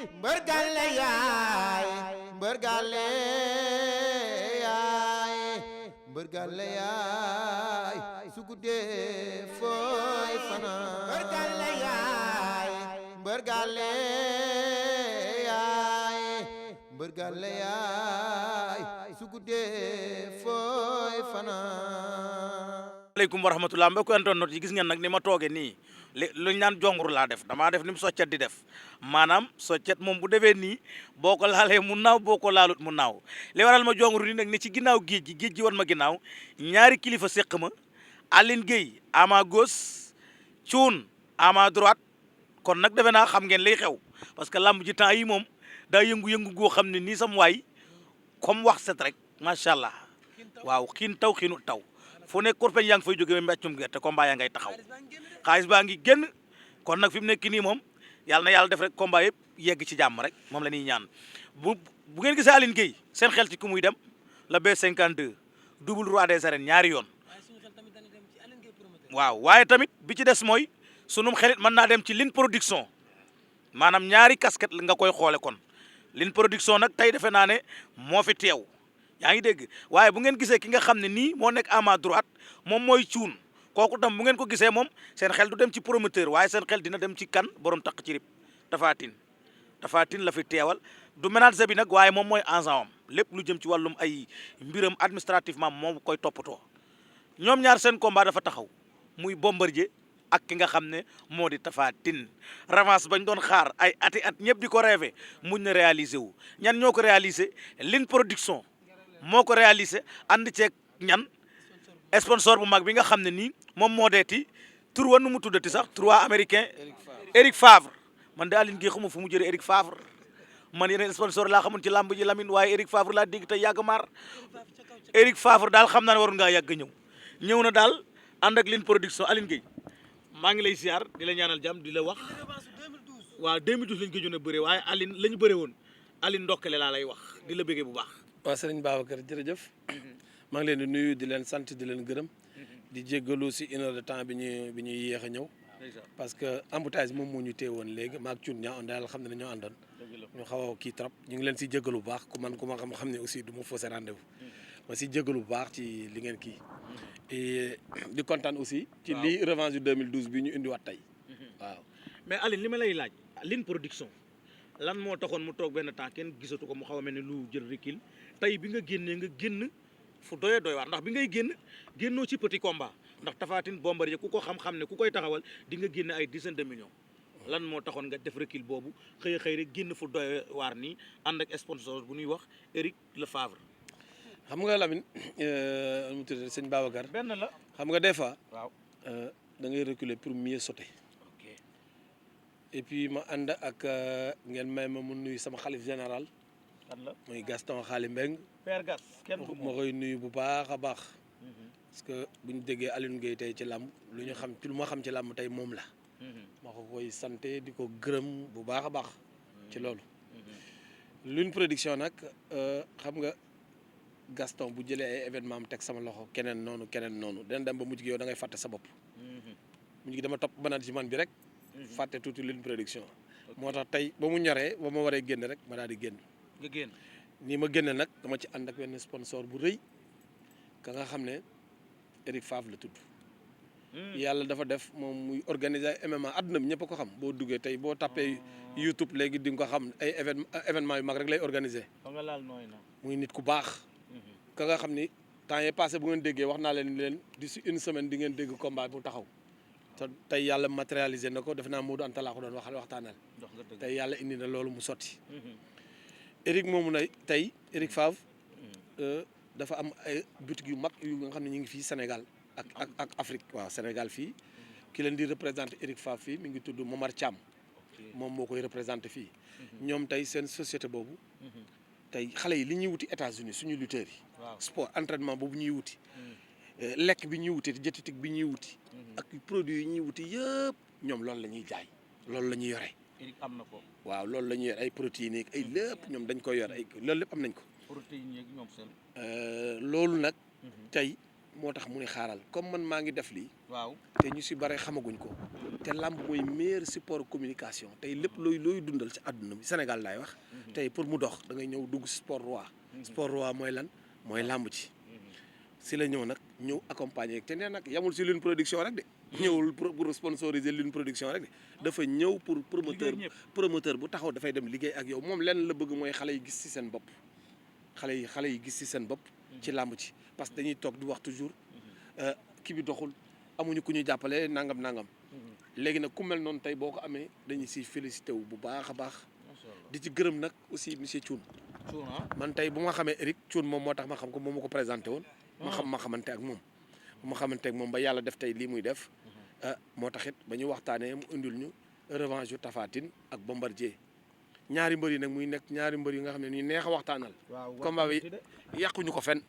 mbër gàlle yaay mbër gàlle yaay mbër gàlle yaay su guddee fooy fanaan mbër gàlle yaay mbër gàlle yaay mbër gàlle yaay su guddee fooy fanaan. Aleykum wa rahmatulah mbokk internet yi gis ngeen nag ni ma tooge nii luñ naan jonguru laa def damaa def ni mu soccet di def maanaam soccet moom bu defee nii boo ko laalee mu naaw boo ko laalut mu naaw li waral ma jonguru nii nag ni ci ginnaaw géej gi wan ma ginnaaw ñaari kilifa séq ma Aline Gueye à ma gauche Thioune à ma droite kon nag defe naa xam ngeen liy xew parce que lamb ji temps yi moom daa yëngu-yëngu goo xam ne nii sam waay comme wax set rek macha allah waaw xiin taw xiinu taw fu nekk korpeñ yaa ngi fay jóge mbeccum gerte combat yaa ngay taxaw xaalis baa ngi génn kon nag fi mu nekk nii moom yàlla na yàlla def rek combat yëpp yegg ci jàmm rek moom la ñuy ñaan bu ngeen gisee Aline Gueye seen xel ci ku muy dem la B52 double roi des arènes ñaari yoon waaw waaye tamit bi ci des mooy sunum xelit mën naa dem ci Line Production maanaam ñaari casquette nga koy xoole kon Line Production nag tey defe naa ne moo fi teew yaa ngi dégg waaye bu ngeen gisee ki nga xam ne nii moo nekk à ma droite moom mooy Thioune kooku tam bu ngeen ko gisee moom seen xel du dem ci promoteur waaye seen xel dina dem ci kan borom takk ci rib Tapha Tine la fi teewal du ménager bi nag waaye moom mooy agent am lépp lu jëm ci wàllum ay mbiram administrativement moom koy toppatoo ñoom ñaar seen combat dafa taxaw muy Bombardier ak ki nga xam ne moo di Tapha Tine revanche bañ doon xaar ay ati at ñëpp di ko rêvé muñ na réaliser wu ñan ñoo ko réaliser Line Production moo ko réalisé ànd ceeg ñan sponsor bu mag bi nga xam ne nii moom moo deeti tur wa nu mu tuddati sax trois américain Eric Favre man de Aline Gueye xamuma fu mu jëlee Eric Favre man yeneen sponsor laa xamoon ci làmb ji Lamine waaye Eric Favre laa dégg te yàgg maar Eric Favre daal xam naa ne waroon ngaa yàgg ñëw na daal ànd ak Line Production Aline Gueye maa ngi lay ziar di la ñaanal jàmm di la wax waaw 2012 lañ ko jone bëree waaye Aline la ñu bëree woon Aline ndokkale laa lay wax di la bëggee bu baax waaw sëriñ Babacar jërëjëf maa ngi leen di nuyu di leen sant di leen gërëm di jéggalu si une heure de temps bi ñuy yéex a ñëw parce que embouteillage moom moo ñu téye woon léegi maag Thioune ñaa daal xam ne ñoo àndoon ñu xaw a kii trop ñu ngi leen si jéggalu bu baax ku ma xam ne aussi du ma faussé rendez-vous ma si jéggalu bu baax ci li ngeen kii et di kontaan aussi ci lii revanche du 2012 bi ñu indiwaat tey waaw mais Aline li ma lay laaj Line Production lan moo taxoon mu toog benn temps kenn gisatu ko mu xaw a mel ni lu jël recul tey bi nga génn fu doyee doy waar ndax bi ngay génnoo ci petit combat ndax Tapha Tine Bombardier ku ko xam-xam ne ku koy taxawal di nga génne ay dizaine de millions lan moo taxoon nga def recul boobu xëy rek génn fu doy waar nii ànd ak sponsor bu ñuy wax Eric Lefavre. xam nga Lamine mu tudd sëñ Babacar benn la xam nga des fois waaw da ngay reculer pour mieux sauter. Et puis ma ànd ak ngeen may ma mu nuyu sama xalif général kan la muy Gaston Xaali Mbeng Père Gas kenn ma koy nuyu bu baax a baax parce que bu ñu déggee Aline Gueye tey ci làmb lu ñu xam ci lu ma xam ci làmb tey moom la ma ko koy santé di ko gërëm bu baax a baax ci loolu Line Production nag xam nga Gaston bu jëlee ay événement am teg sama loxo keneen noonu dina dem ba mujj gi yow da ngay fàtte sa bopp mujj gi dama topp management bi rek fàtte tuuti Line Production moo tax tey ba mu ñoree ba ma waree génn rek ma daal di génn nga génn nii ma génne nag dama ci ànd ak benn sponsor bu rëy ka nga xam ne Eric Favre la tudd yàlla dafa def moom muy organiser MMA àdduna bi ñëpp a ko xam boo duggee tey boo tappee YouTube léegi di nga ko xam ay événement yu mag rek lay organiser fa nga laal nooy na muy nit ku baax ka nga xam ni temps yii passé bu ngeen déggee wax naa leen d'ici une semaine di ngeen dégg combat bu taxaw te tey yàlla matérialisé na ko def naa Modou Anta laa ko doon waxtaanal tey yàlla indi na loolu mu sotti Eric moomu na tey Eric Favre dafa am ay boutique yu mag yu nga xam ne ñu ngi fii Sénégal ak Afrique waaw Sénégal fii ki leen di représenté Eric Favre fii mi ngi tudd Momar Thiam moom moo koy représenté fii ñoom tey seen société boobu tey xale yi li ñuy wuti États-Unis suñu lutteurs yi sport entraînement boobu ñuy wuti lekk bi ñuy wuti diététique bi ñuy wuti ak produits yi ñuy wuti yëpp ñoom loolu la ñuy jaay loolu la ñuy yore Eric am na ko waaw loolu la ñuy yor ay protéines ay lépp ñoom dañ koy yor ay loolu lépp am nañ ko protéines yeeg ñoom seen loolu nag tey moo tax mu ne xaaral comme man maa ngi def lii. waaw te ñu si bare xamaguñ ko. te làmb mooy meilleur support communication tey lépp looy dundal ci àdduna bi Sénégal laay wax. tey pour mu dox da ngay ñëw dugg sport roi. sport roi mooy lan mooy làmb ci. si la ñëw nag ñëw accompagner te nee nag yamul si Lune Production rek de. ñëwul pour sponsoriser Lune Production rek de dafa ñëw pour promoteur bu taxaw dafay dem liggéey ak yow moom lenn la bëgg mooy xale yi gis si seen bopp. xale yi gis si seen bopp. ci làmb ci parce que dañuy toog di wax toujours kii bi doxul amuñu ku ñu jàppale nangam. léegi nag ku mel noonu tey boo ko amee dañuy siy félicité wu bu baax a baax. di ci gërëm nag aussi monsieur Thioune. man tey bu ma xamee Eric Thioune moom moo tax ma xam ko moom ma ko présenté woon. ma xamante ak moom. bu ma xamante ak moom ba yàlla def tey lii muy def. moo tax it ba ñu waxtaanee mu indil ñu revanche yu Tapha Tine ak Bombardier ñaari mbër yi nag muy nekk ñaari mbër yi nga xam ne nii neex a waxtaanal. combat bi yàquñu ko fenn.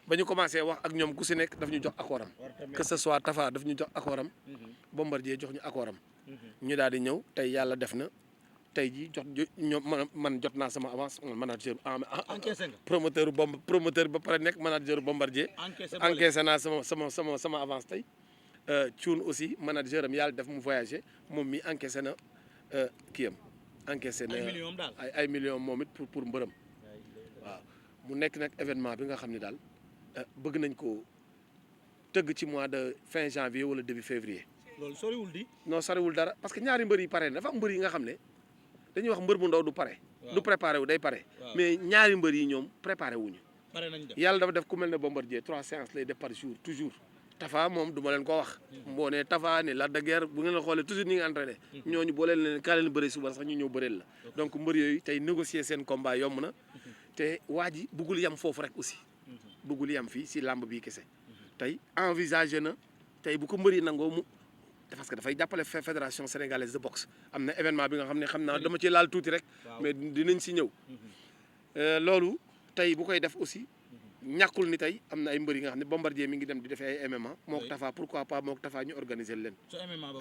ba ñu commencé wax ak ñoom ku si nekk daf ñu jox accord am que ce soit Tapha daf ñu jox accord am. Bombardier jox ñu accord am. ñu daal di ñëw tey yàlla def na tey jii man jot naa sama avance manager promoteur ba pare nekk manager Bombardier. encaissé naa sama avance tey. Thioune aussi manager am yàlla def mu voyagé moom mi encaissé na kii am. encaissé na ay millions moom it pour mbërëm waaw mu nekk nag événement bi nga xam ne daal bëgg nañ ko tëgg ci mois de fin janvier wala début février. loolu soriwul di. non soriwul dara parce que ñaari mbër yi pare dafa am mbër yi nga xam ne dañuy wax mbër bu ndaw du pare. du préparé wu day pare. mais ñaari mbër yi ñoom préparé wuñu. pare nañ def yàlla dafa def ku mel ne Bombardier 3 séances lay def par jour toujours. Tafa moom du ma leen ko wax. boo nee Tafa ne Lac de Guiers bu ngeen la xoolee toujours ni nga entraîné. ñooñu boo leen kaa leen bëri suba sax ñu ñëw bëreel la. donc mbër yooyu tey négocier seen combat yomb na. te waa ji bëggul yam foofu rek aussi. bëggul yam fii si làmb bii kese. tey envisagé na tey bu ko mbër yi nangoo mu parce que dafay jàppale fédération sénégalaise de boxe am na événement bi nga xam naa dama ci laal tuuti rek. mais dinañ si ñëw. loolu tey bu koy def aussi. ñàkkul ni tey am na ay mbër yi nga xam ne Bombardier mi ngi dem di defee ay MMA mook Tafa pourquoi pas mook Tafa ñu organiser leen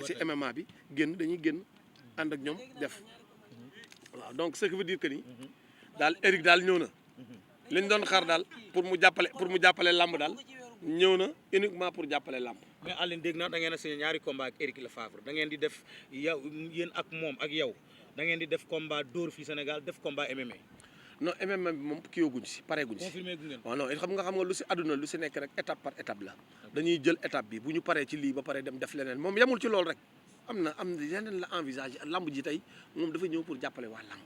ci MMA bi dañuy génn ànd ak ñoom def waaw donc ce qui veut dire que ni daal Eric daal ñëw na liñ doon xaar daal pour mu jàppale làmb daal ñëw na uniquement pour jàppale làmb. mais Aline dégg naa da ngeen a signé ñaari combat ak Eric Lefebvre da ngeen di def yow yéen ak moom ak yow da ngeen di def combat dóor fii Sénégal def combat MMA. non MMA bi moom kii yooguñ si pareeguñ si. confirmé gu ngeen. waaw non xam nga lu si àdduna lu si nekk rek étape par étape la. dañuy jël étape bi bu ñu paree ci lii ba pare dem def leneen moom yemul ci loolu rek am na yeneen la envisage lamb ji tey moom dafa ñëw pour jàppale waa lamb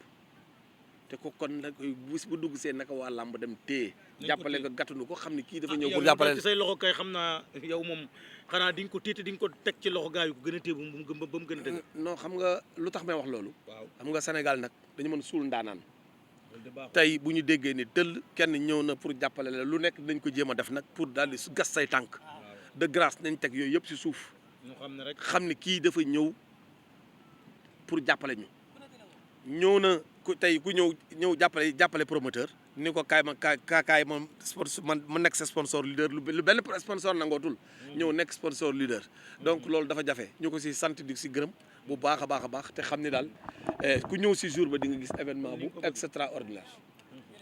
te ko kon nag bu dugg seen naka waa lamb dem téye jàppale nga gàttanu ko xam ne kii dafa ñëw pour jàppale. ci say loxo kay xam naa yow moom xanaa di nga ko téye di nga ko teg ci loxo gaa yu ko gën a téye ba mu gën a dëgg. non xam nga lu tax may wax loolu. waaw xam nga Sénégal nag dañu mën suul ndaanaan. tey bu ñu déggee ni tëll kenn ñëw na pour jàppale la lu nekk dañ ko jéem a def nag pour daal di gas say tànk de grâce nañ teg yooyu yëpp si suuf xam ne kii dafa ñëw pour jàppale ñu ñëw na ku ñëw jàppale promoteur ni ko kaay moom sponsor man ma nekk sa sponsor leader lu benn sponsor nangootul ñëw nekk sponsor leader donc loolu dafa jafe ñu ko si sant di si gërëm bu baax a baax te xam ni daal ku ñëw si jour ba di nga gis événement bu extraordinaire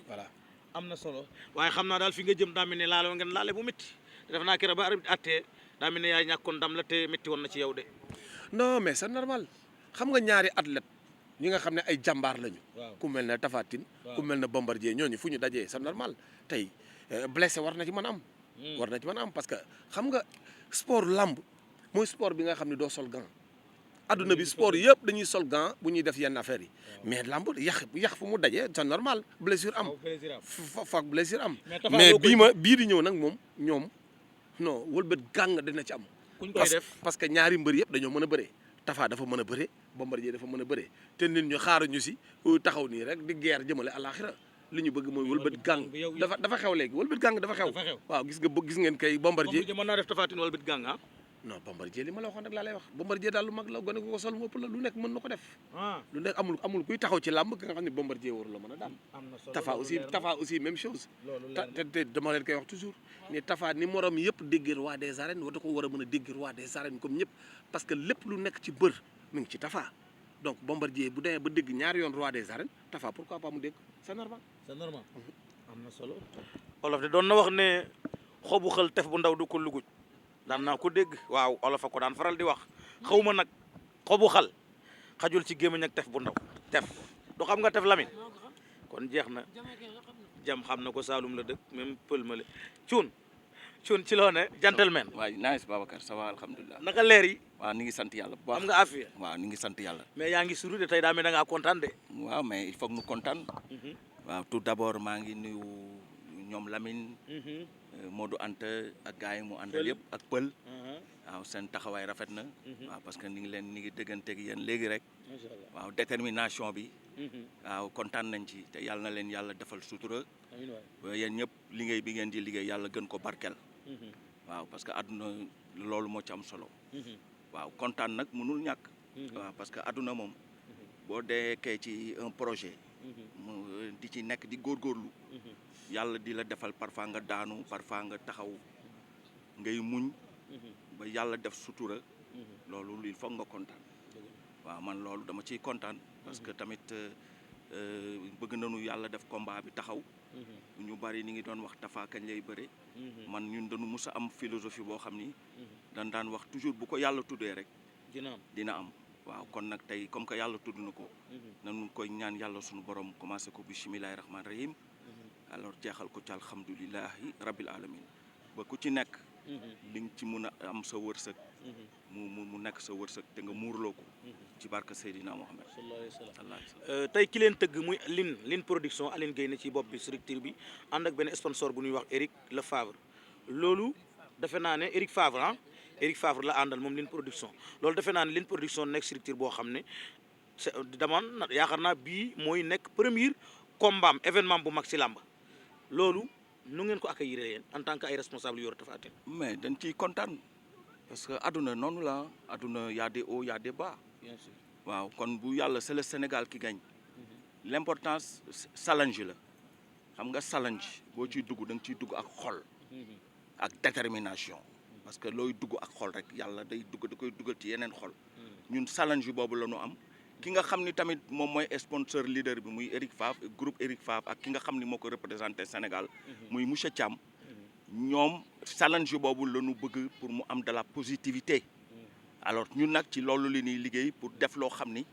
voilà. am na solo waaye xam naa daal fi nga jëm daa mel ne laale bu métti def naa keroog ba arbitre attee daa mel ne yaay ñàkkoon ndam la te métti woon na ci yow de. non mais c'est normal xam nga ñaari athlète ñi nga xam ne ay jàmbaar lañu. ku mel ne Tapha Tine ku mel ne Bombardier ñooñu fu ñu dajee c'est normal tey blessé war na ci mën a am. war na ci mën a am parce que xam nga sport lamb mooy sport bi nga xam ne doo sol gant. adduna bi sport yëpp dañuy sol gant bu ñuy def yenn affaires yi mais lamb yax fu mu dajee c'est normal blessure am faak blessure am mais bii di ñëw nag moom ñoom non wëlbët gàng dina ci am kuñ koy def parce que ñaari mbër yëpp dañoo mën a bëree Tapha dafa mën a bëree Bombardier dafa mën a bëree te nit ñu xaaruñu si taxaw nii rek di guerre jëmale àlaxira li ñu bëgg mooy wëlbët gàng dafa xew léegi wëlbët gàng dafa xew waaw gis ngeen kay Bombardier mën naa def Tapha Tine wëlbët gàng ah non Bombardier li ma la waxoon rek laa lay wax Bombardier daal lu mag la gone ko sol mu ëpp la lu nekk mën na ko def lu nekk amul kuy taxaw ci làmb ki nga xam ne Bombardier waru la mën a daan Tapha aussi même chose te dama leen koy wax toujours ni Tapha ni morom yëpp dégg roi des arènes war da ko war a mën a dégg roi des arènes comme ñëpp parce que lépp lu nekk ci bër mi ngi ci Tapha donc Bombardier bu demee ba dégg ñaari yoon roi des arènes Tapha pourquoi pas mu dégg c'est normal am na solo olof de doon na wax ne xobu xël tef bu ndaw du ko luguj daan naa ko dégg waaw olof a ko daan faral di wax xaw ma nag xobu xal xajul ci gémmiñ ak tef bu ndaw tef du xam nga tef Lamine kon jeex na jam xam na ko Saalum la dëkk même pël ma le cuun ci loo ne gentleman waaw nice Babacar ça va alhamdulilah naka leer yi waaw ni ngi sant yàlla bu baax am nga affaire waaw ni ngi sant yàlla mais yaa ngi suru de tey daa mel da ngaa kontaan de waaw mais il faut que nu kontaan waaw tout d'abord maa ngi nuyu ñoom Lamine Modou Anta ak gars yi mu àndal yëpp ak pël waaw seen taxawaay rafet na waaw parce que ni ngi dégganteeg yéen léegi rek waaw détermination bi waaw kontaan nañ ci te yàlla na leen yàlla defal sutura yéen ñëpp liggéey bi ngeen di liggéey yàlla gën ko barkel waaw parce que àdduna loolu moo ci am solo waaw kontaan nag mënul ñàkk waaw parce que àdduna moom boo deekee ci un projet mu di ci nekk di góorgóorlu yàlla di la defal parfois nga daanu parfois nga taxaw ngay muñ ba yàlla def sutura loolu il faut nga kontaan waaw man loolu dama ciy kontaan parce que tamit bëgg nañu yàlla def combat bi taxaw ñu bari ni ngi doon wax Tapha kañ lay bëre man ñun dañu mus a am philosophie boo xam ni dañ daan wax toujours bu ko yàlla tuddee rek dina am waaw kon nag tey comme que yàlla tudd na ko nañu koy ñaan yàlla suñu borom commencé ko bismillahi rahmaani rahim alors jeexal ko ci alhamdulilahi rabbil alamin ba ku ci nekk li nga ci mun a am sa wërsëg mu nekk sa wërsëg te nga muurloo ko ci barke Seydina Mohamed sallallahu alayhi wasallam tey ki leen tëgg muy Line production Aline Gueye ne ci bopp bi structure bi ànd ak benn sponsor bu ñuy wax Eric Lefavre loolu defe naa ne Eric Favre la àndal moom Line production loolu defe naa ne Line production nekk structure boo xam ne dama yaakaar naa bii mooy nekk premier combat événement bu mag ci làmb loolu nu ngeen ko accueillir yéen en tant que ay responsable yor Tapha Tine mais dañ ciy kontaan parce que àdduna noonu la àdduna y a des hauts y a des bas bien sûr waaw kon bu yàlla c'est le Sénégal qui gagne l'importance challenge la xam nga challenge boo ciy dugg da nga ciy dugg ak xol ak détermination parce que looy dugg ak xol rek yàlla da koy dugal ci yeneen xol ñun challenge boobu la ñu am ki nga xam ni tamit moom mooy sponsor leader bi muy Eric Favre groupe Eric Favre ak ki nga xam ni moo ko représenté Sénégal muy monsieur Thiam ñoom challenge boobu la ñu bëgg pour mu am de la positivité alors ñun nag ci loolu li ñuy liggéey pour def loo xam ni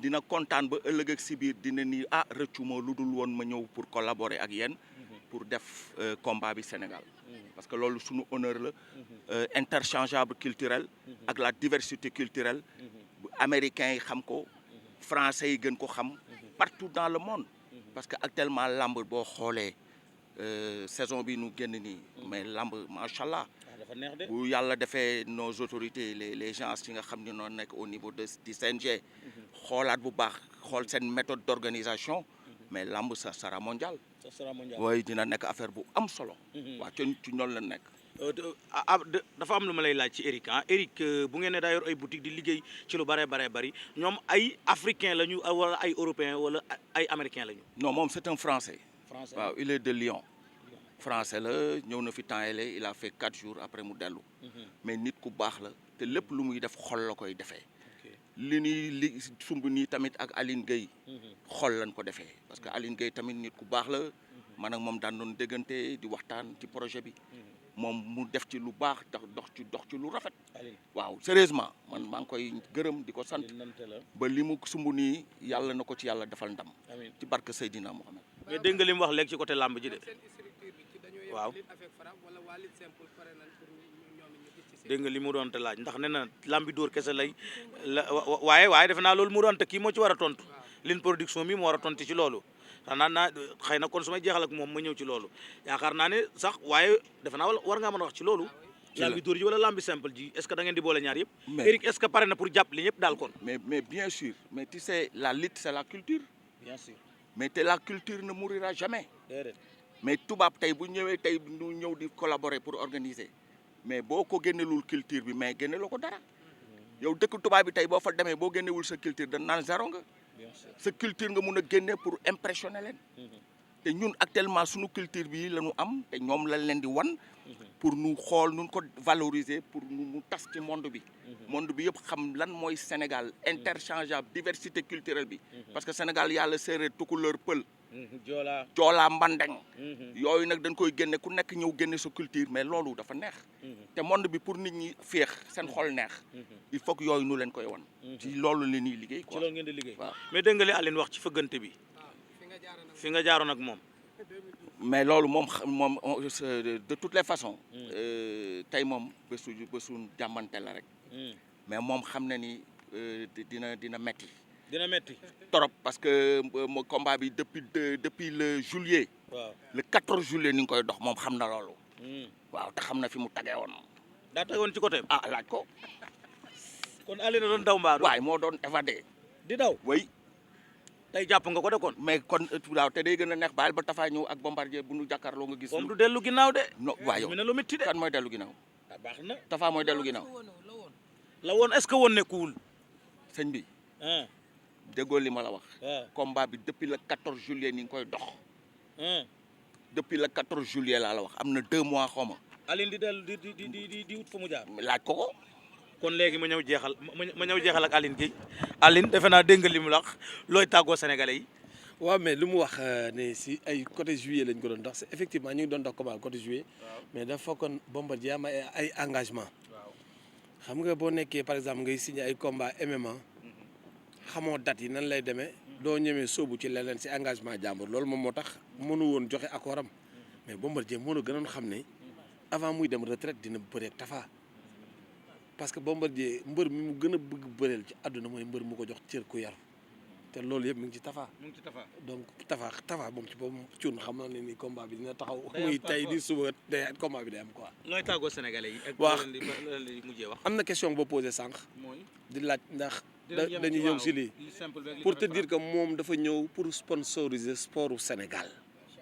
dina kontaan ba ëllëg ak si biir dina ni rëccuma lu dul woon ma ñëw pour collaborer ak yéen pour def combat bi Sénégal parce que loolu suñu honneur la interchangeable culturel ak la diversité culturelle américains yi xam ko français yi gën ko xam partout dans le monde parce que actuellement lamb boo xoolee saison bi nu génn nii mais lamb macha allah bu yàlla defee nos autorités les gens yi nga xam ne noonu nekk au niveau du CNG xoolaat bu baax xool seen méthode d'organisation mais lamb ça sera mondial waaye dina nekk affaire bu am solo waaw ci ñoom la nekk dafa am lu ma lay laaj ci Eric Eric bu ngeen ne daa yor ay boutique di liggéey ci lu bare bari ñoom ay africain lañu wala ay européen wala ay américain lañu. non moom c'est un français. waaw il est de Lyon. français la ñëw na fi temps yële il a fait 4 jours après mu dellu. mais nit ku baax la te lépp lu muy def xol la koy defee. li sumb nii tamit ak Aline Gueye. xol lañ ko defee parce que Aline Gueye tamit nit ku baax la. man ak moom daan doon déggante di waxtaan ci projet bi. moom mu def ci lu baax dox ci lu rafet. waaw sérieusement man maa ngi koy gërëm di ko sant ba li mu sumb nii yàlla na ko ci yàlla defal ndam. ci barke Seydina Mohamed. mais dégg nga li mu wax léegi ci côté làmb ji de. waaw dégg nga li mu doon te laaj ndax nee na làmbi dóor kese lay waaye defe naa loolu mu doon te kii moo ci war a tontu Line production mi moo war a tontu ci loolu. xanaa naa xëy na kon su may jeexal ak moom ma ñëw ci loolu yaakaar naa ne sax waaye defe naa war ngaa mën a wax ci loolu. lambi dóor ji wala lambi simple ji est-ce que da ngeen di boole ñaar yëpp. Eric est-ce que pare na pour jàpp li ñëpp daal kon. mais bien sûr mais tu sais la lutte c'est la culture. bien sûr mais te la culture ne mourira jamais. déedéet mais tubaab tey bu ñëwee tey ñu ñëw di collaborer pour organiser mais boo ko génnelul culture bi mais génneloo ko dara. yow dëkk tubaab bi tey boo fa demee boo génnewul sa culture dañ naan zéro nga. sa culture nga mun a génne pour impressionner leen te ñun actuellement suñu culture bi la ñu am te ñoom lañ leen di wan pour ñu xool nun ko valoriser pour ñu tas ci monde bi monde bi yëpp xam lan mooy Sénégal interchangeable diversité culturelle bi parce que Sénégal yàlla séeréer tukulóor pël joolaa mbandeng yooyu nag dañ koy génne ku nekk ñëw génne sa culture mais loolu dafa neex te monde bi pour nit ñi féex seen xol neex il faut que yooyu nu leen koy wan ci loolu la ñuy liggéey quoi ci loolu ngeen di liggéey waaw mais dégg nga li Aline wax ci fëggante bi fi nga jaaroon ak moom mais loolu moom de toutes les façons tey moom bésu jàmmante la rek mais moom xam na ni dina metti trop parce que combat bi depuis le juillet waaw le 14 juillet ni nga koy dox moom xam na loolu waaw te xam na fi mu tagee woon daa tegoon ci côté ah laaj ko kon Aline doon daw mbaa waaye moo doon évadé di daw way tey jàpp nga ko de kon mais kon waaw te day gën a neex baal ba Tafa ñëw ak Bombardier bu nu jàkkaarloo nga gis moom du dellu ginnaaw de non waaw yow mi ne lu métti de kan mooy dellu ginnaaw ah baax na Tafa mooy dellu ginnaaw la woon est-ce que woon nekkuwul sëñ bi ah déggoo li ma la wax waaw combat bi depuis le 14 juillet ni nga koy dox ah depuis le 14 juillet laa la wax am na 2 mois xaw ma Aline di dellu di wut fa mu jaar laaj ko ko kon léegi ma ñëw jeexal ma ñëw jeexal ak Aline Gueye Aline defe naa dégg nga li mu la wax looy tàggoo sénégalais yi waaw mais lu mu wax ne si ay côté juillet lañ ko doon dox effectivement ñu ngi doon dox combat côté juillet mais dafa fekkoon Bombardier am ay engagement xam nga boo nekkee par exemple ngay signé ay combat MMA xamoo date yi nan lay demee doo ñemee sóobu ci leneen si engagement jàmbur loolu moom moo tax mënu woon joxe accord am mais Bombardier moo gënoon xam ne avant muy dem retraite dina bëre ak Tafa parce que Bombardier mbër mi mu gën a bëgg bëreel ci àdduna mooy mbër mu ko jox cër ku yaru te loolu yëpp mu ngi ci Tafa. mu ngi ci Tafa donc Tafa moom ci boobu cuun xam na ne ni combat bi dina taxaw. muy tey di suba day combat bi day am quoi. looy tàggoo sénégalais yi. ak waaw loolu la mujjee wax. am na question boo posé sànq. mooy di laaj ndax. dañuy ñëw si lii pour te dire que moom dafa ñëw pour sponsoriser sportu Sénégal.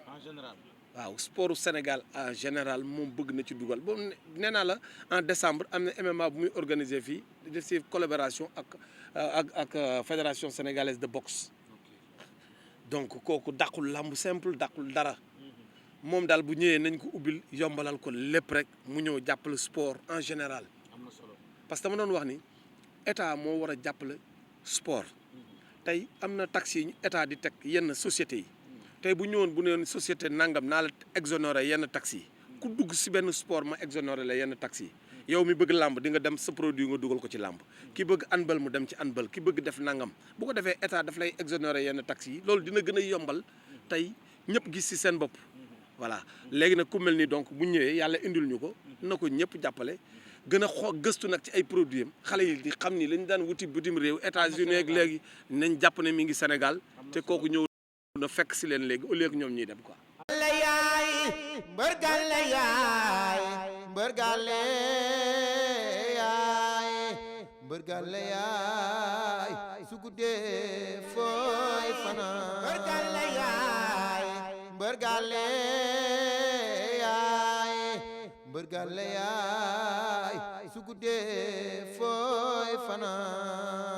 en général. waaw sportu Sénégal en général moom bëgg na ci dugal boobu nee naa la en décembre am na MMA bu muy organiser fii di def si collaboration ak fédération sénégalaise de boxe donc kooku dàqul làmb simple dàqul dara moom daal bu ñëwee nañ ko ubbil yombalal ko lépp rek mu ñëw jàppale sport en général. am na solo parce que dama doon wax ni état moo war a jàppale sport tey am na taxes yi état di teg yenn sociétés yi. tey bu ñëwoon bu ne société nangam naa la exonéré yenn taxes yi ku dugg si benn sport ma exonéré la yenn taxes yi yow mi bëgg làmb di nga dem sa produit nga dugal ko ci làmb ki bëgg handball mu dem ci handball ki bëgg def nangam bu ko defee état daf lay exonéré yenn taxes yi loolu dina gën a yombal tey ñëpp gis si seen bopp. voilà léegi nag ku mel ni donc bu ñëwee yàlla indil ñu ko na ko ñëpp jàppale gën a gëstu nag ci ay produits am xale yi di xam ni lañ daan wuti bitim réew États-Unis ak léegi nañ jàpp ne mi ngi Sénégal te kooku ñëw na fekk si leen léegi au lieu que ñoom ñuy dem quoi. Gàlle yaay mbër gàlle yaay mbër gàlle yaay mbër gàlle yaay su guddee fooy fanaan mbër gàlle yaay mbër gàlle yaay mbër gàlle yaay su guddee fooy fanaan